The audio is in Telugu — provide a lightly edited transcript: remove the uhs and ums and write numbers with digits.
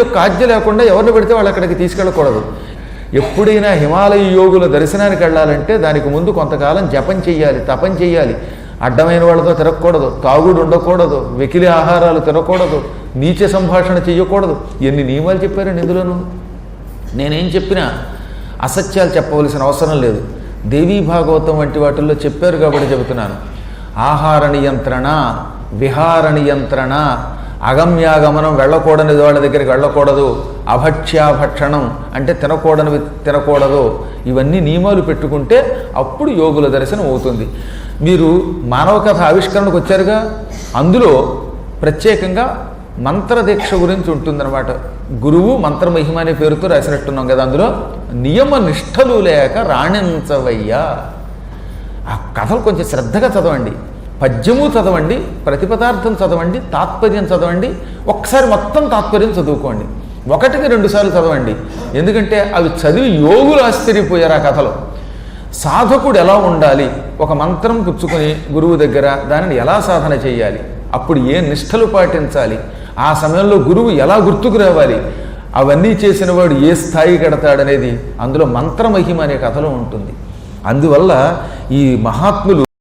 యొక్క ఆజ్ఞ లేకుండా ఎవరిని పెడితే వాళ్ళు అక్కడికి తీసుకెళ్ళకూడదు. ఎప్పుడైనా హిమాలయ యోగుల దర్శనానికి వెళ్ళాలంటే దానికి ముందు కొంతకాలం జపం చెయ్యాలి, తపం చెయ్యాలి. అడ్డమైన వాళ్ళతో తిరగకూడదు, తాగుడు ఉండకూడదు, వెకిలి ఆహారాలు తినకూడదు, నీచ సంభాషణ చెయ్యకూడదు. ఎన్ని నియమాలు చెప్పారండి ఇందులోనూ. నేనేం చెప్పినా అసత్యాలు చెప్పవలసిన అవసరం లేదు. దేవీ భాగవతం వంటి వాటిల్లో చెప్పారు కాబట్టి చెబుతున్నాను. ఆహార నియంత్రణ, విహార నియంత్రణ, అగమ్యాగమనం, వెళ్ళకూడని వాళ్ళ దగ్గరికి వెళ్ళకూడదు, అభక్ష్యాభక్షణం అంటే తినకూడనివి తినకూడదు, ఇవన్నీ నియమాలు పెట్టుకుంటే అప్పుడు యోగుల దర్శనం అవుతుంది. మీరు మానవ కథ ఆవిష్కరణకు వచ్చారుగా, అందులో ప్రత్యేకంగా మంత్రదీక్ష గురించి ఉంటుందన్నమాట. గురువు మంత్రమహిమ అనే పేరుతో రాసినట్టున్నాం కదా. అందులో నియమ నిష్టలు లేక రాణించవయ్యా. ఆ కథలు కొంచెం శ్రద్ధగా చదవండి, పద్యము చదవండి, ప్రతిపదార్థం చదవండి, తాత్పర్యం చదవండి, ఒక్కసారి మొత్తం తాత్పర్యం చదువుకోండి, 1-2 సార్లు చదవండి. ఎందుకంటే అవి చదివి యోగులు ఆశ్చర్యపోయారు ఆ కథలో. సాధకుడు ఎలా ఉండాలి, ఒక మంత్రం పుచ్చుకొని గురువు దగ్గర దానిని ఎలా సాధన చేయాలి, అప్పుడు ఏ నిష్టలు పాటించాలి, ఆ సమయంలో గురువు ఎలా గుర్తుకు రావాలి, అవన్నీ చేసిన వాడు ఏ స్థాయి కడతాడనేది అందులో మంత్రమహిమ అనే కథలో ఉంటుంది. అందువల్ల ఈ మహాత్ములు